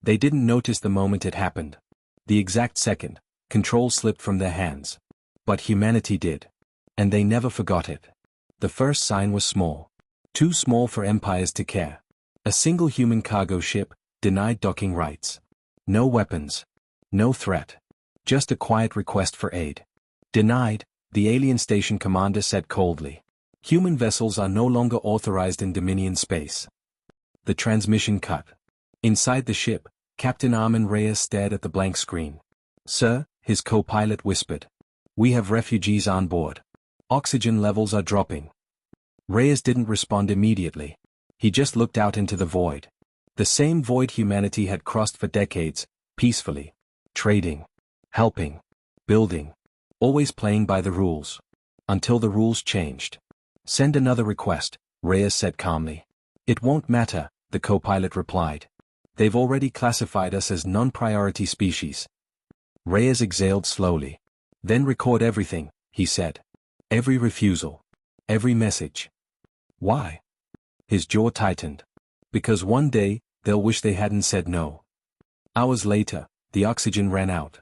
They didn't notice the moment it happened. The exact second, control slipped from their hands. But humanity did. And they never forgot it. The first sign was small. Too small for empires to care. A single human cargo ship, denied docking rights. No weapons. No threat. Just a quiet request for aid. Denied, the alien station commander said coldly. Human vessels are no longer authorized in Dominion space. The transmission cut. Inside the ship, Captain Armin Reyes stared at the blank screen. Sir, his co-pilot whispered. We have refugees on board. Oxygen levels are dropping. Reyes didn't respond immediately. He just looked out into the void. The same void humanity had crossed for decades, peacefully. Trading. Helping. Building. Always playing by the rules. Until the rules changed. Send another request, Reyes said calmly. It won't matter, the co-pilot replied. They've already classified us as non-priority species. Reyes exhaled slowly. Then record everything, he said. Every refusal. Every message. Why? His jaw tightened. Because one day, they'll wish they hadn't said no. Hours later, the oxygen ran out.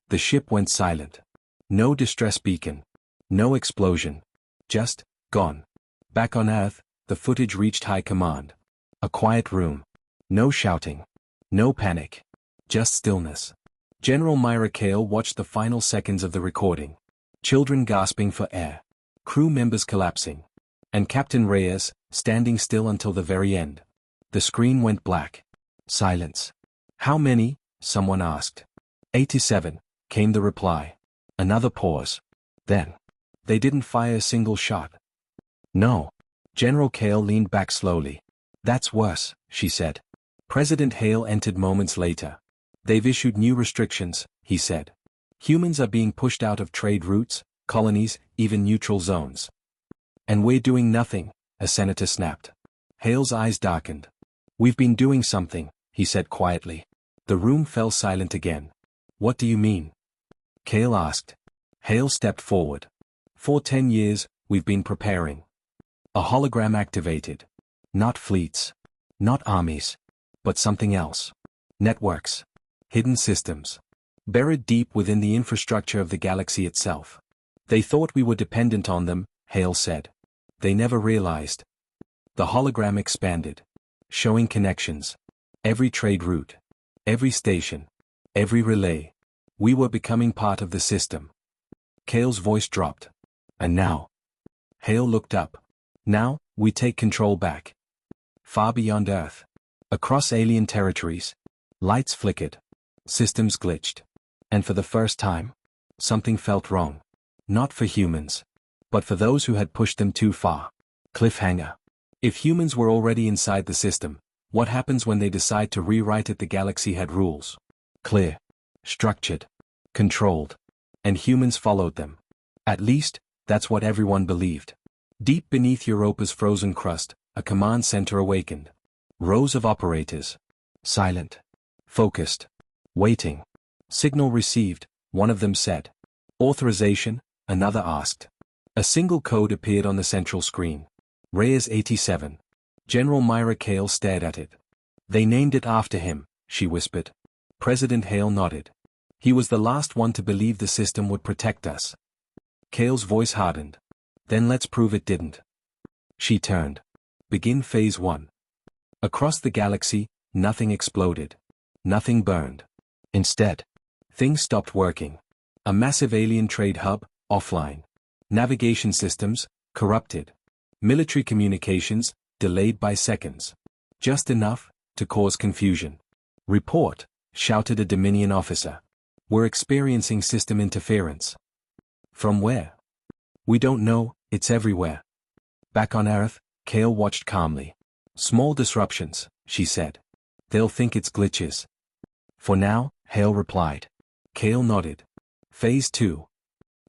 The ship went silent. No distress beacon. No explosion. Just, gone. Back on Earth, the footage reached high command. A quiet room. No shouting. No panic. Just stillness. General Myra Kale watched the final seconds of the recording. Children gasping for air. Crew members collapsing. And Captain Reyes, standing still until the very end. The screen went black. Silence. How many? Someone asked. 87, came the reply. Another pause. Then. They didn't fire a single shot. No. General Kale leaned back slowly. That's worse, she said. President Hale entered moments later. They've issued new restrictions, he said. Humans are being pushed out of trade routes, colonies, even neutral zones. And we're doing nothing, a senator snapped. Hale's eyes darkened. We've been doing something, he said quietly. The room fell silent again. What do you mean? Kale asked. Hale stepped forward. For 10 years, we've been preparing. A hologram activated. Not fleets. Not armies. But something else. Networks. Hidden systems. Buried deep within the infrastructure of the galaxy itself. They thought we were dependent on them, Hale said. They never realized. The hologram expanded. Showing connections. Every trade route. Every station. Every relay. We were becoming part of the system. Kale's voice dropped. And now? Hale looked up. Now, we take control back. Far beyond Earth. Across alien territories. Lights flickered. Systems glitched. And for the first time, something felt wrong. Not for humans. But for those who had pushed them too far. Cliffhanger. If humans were already inside the system, what happens when they decide to rewrite it? The galaxy had rules. Clear. Structured. Controlled. And humans followed them. At least, that's what everyone believed. Deep beneath Europa's frozen crust, a command center awakened. Rows of operators. Silent. Focused. Waiting. Signal received, one of them said. Authorization, another asked. A single code appeared on the central screen. Reyes 87. General Myra Kale stared at it. They named it after him, she whispered. President Hale nodded. He was the last one to believe the system would protect us. Kale's voice hardened. Then let's prove it didn't. She turned. Begin Phase 1. Across the galaxy, nothing exploded. Nothing burned. Instead, things stopped working. A massive alien trade hub, offline. Navigation systems, corrupted. Military communications, delayed by seconds. Just enough to cause confusion. Report, shouted a Dominion officer. We're experiencing system interference. From where? We don't know, it's everywhere. Back on Earth, Kale watched calmly. Small disruptions, she said. They'll think it's glitches. For now, Hale replied. Kale nodded. Phase 2.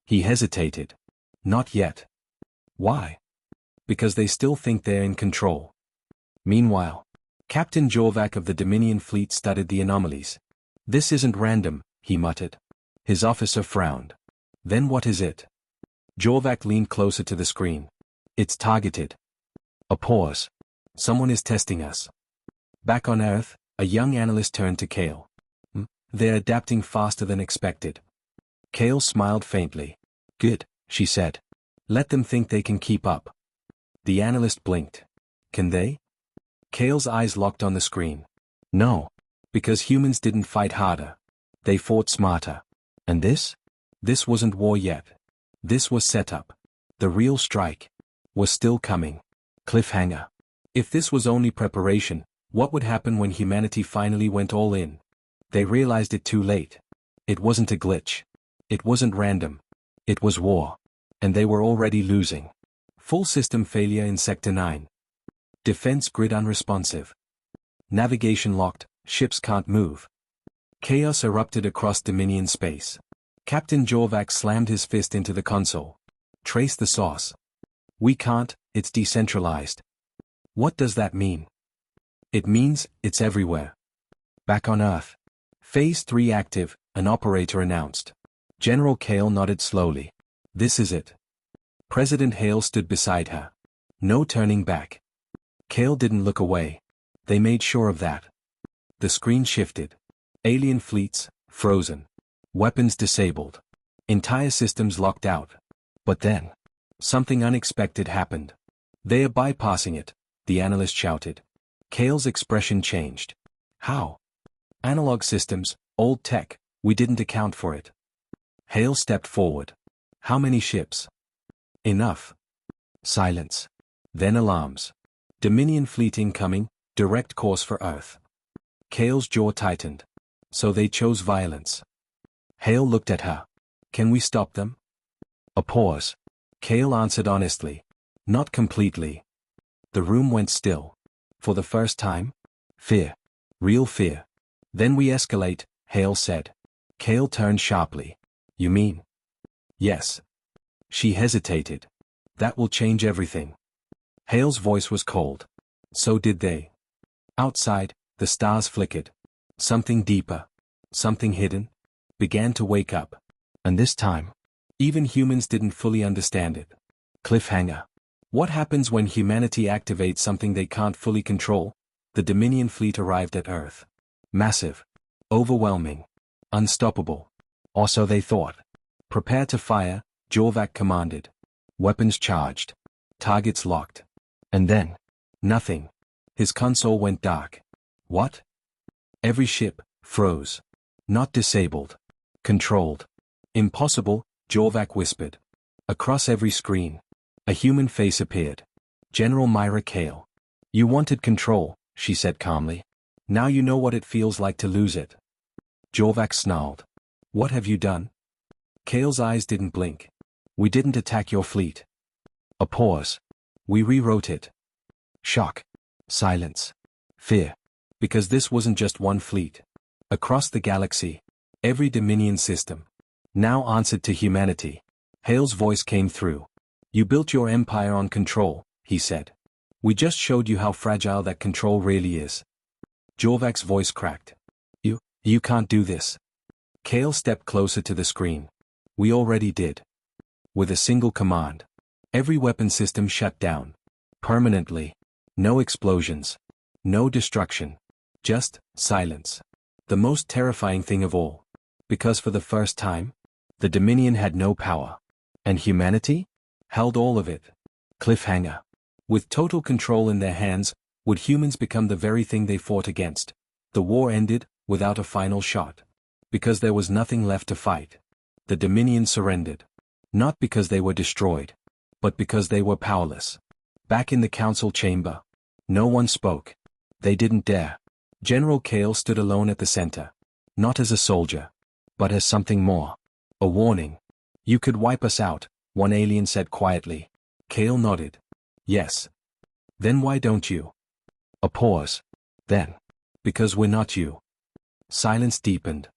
He hesitated. Not yet. Why? Because they still think they're in control. Meanwhile, Captain Jorvac of the Dominion fleet studied the anomalies. This isn't random, he muttered. His officer frowned. Then what is it? Jorvac leaned closer to the screen. It's targeted. A pause. Someone is testing us. Back on Earth, A young analyst turned to Kale. They're adapting faster than expected. Kale smiled faintly. Good, she said. Let them think they can keep up. The analyst blinked. Can they? Kale's eyes locked on the screen. No. Because humans didn't fight harder. They fought smarter. And this? This wasn't war yet. This was setup. The real strike was still coming. Cliffhanger. If this was only preparation, what would happen when humanity finally went all in? They realized it too late. It wasn't a glitch. It wasn't random. It was war. And they were already losing. Full system failure in Sector 9. Defense grid unresponsive. Navigation locked, ships can't move. Chaos erupted across Dominion space. Captain Jorvac slammed his fist into the console. Trace the source. We can't, it's decentralized. What does that mean? It means, it's everywhere. Back on Earth. Phase 3 active, an operator announced. General Kale nodded slowly. This is it. President Hale stood beside her. No turning back. Kale didn't look away. They made sure of that. The screen shifted. Alien fleets, frozen. Weapons disabled. Entire systems locked out. But then, something unexpected happened. They are bypassing it, the analyst shouted. Kale's expression changed. How? Analog systems, old tech, we didn't account for it. Hale stepped forward. How many ships? Enough. Silence. Then alarms. Dominion fleet incoming, direct course for Earth. Kale's jaw tightened. So they chose violence. Hale looked at her. Can we stop them? A pause. Kale answered honestly. Not completely. The room went still. For the first time? Fear. Real fear. Then we escalate, Hale said. Kale turned sharply. You mean? Yes. She hesitated. That will change everything. Hale's voice was cold. So did they. Outside, the stars flickered. Something deeper. Something hidden. Began to wake up. And this time, even humans didn't fully understand it. Cliffhanger. What happens when humanity activates something they can't fully control? The Dominion fleet arrived at Earth. Massive. Overwhelming. Unstoppable. Or so they thought. Prepare to fire, Jorvac commanded. Weapons charged. Targets locked. And then, nothing. His console went dark. What? Every ship froze. Not disabled. Controlled. Impossible, Jorvac whispered. Across every screen, a human face appeared. General Myra Kale. You wanted control, she said calmly. Now you know what it feels like to lose it. Jorvac snarled. What have you done? Kale's eyes didn't blink. We didn't attack your fleet. A pause. We rewrote it. Shock. Silence. Fear. Because this wasn't just one fleet. Across the galaxy, every Dominion system now answered to humanity. Hale's voice came through. You built your empire on control, he said. We just showed you how fragile that control really is. Jorvac's voice cracked. You can't do this. Kale stepped closer to the screen. We already did. With a single command. Every weapon system shut down. Permanently. No explosions. No destruction. Just silence. The most terrifying thing of all. Because for the first time, the Dominion had no power. And humanity? Held all of it. Cliffhanger. With total control in their hands, would humans become the very thing they fought against? The war ended, without a final shot. Because there was nothing left to fight. The Dominion surrendered. Not because they were destroyed. But because they were powerless. Back in the council chamber. No one spoke. They didn't dare. General Kale stood alone at the center. Not as a soldier. But as something more. A warning. You could wipe us out, one alien said quietly. Kale nodded. Yes. Then why don't you? A pause. Then. Because we're not you. Silence deepened.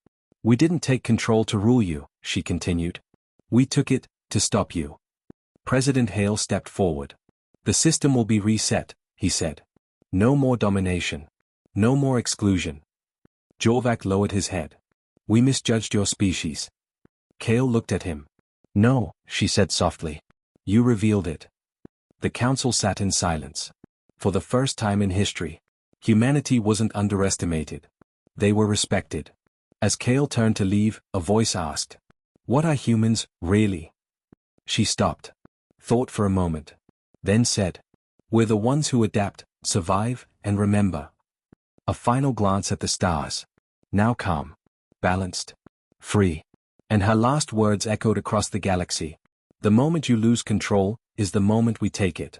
We didn't take control to rule you, she continued. We took it, to stop you. President Hale stepped forward. The system will be reset, he said. No more domination. No more exclusion. Jorvac lowered his head. We misjudged your species. Kale looked at him. No, she said softly. You revealed it. The council sat in silence. For the first time in history, Humanity wasn't underestimated. They were respected. As Kale turned to leave, a voice asked, "What are humans, really?" She stopped, thought for a moment, then said, "We're the ones who adapt, survive, and remember." A final glance at the stars. Now calm, balanced, free. And her last words echoed across the galaxy. The moment you lose control, is the moment we take it.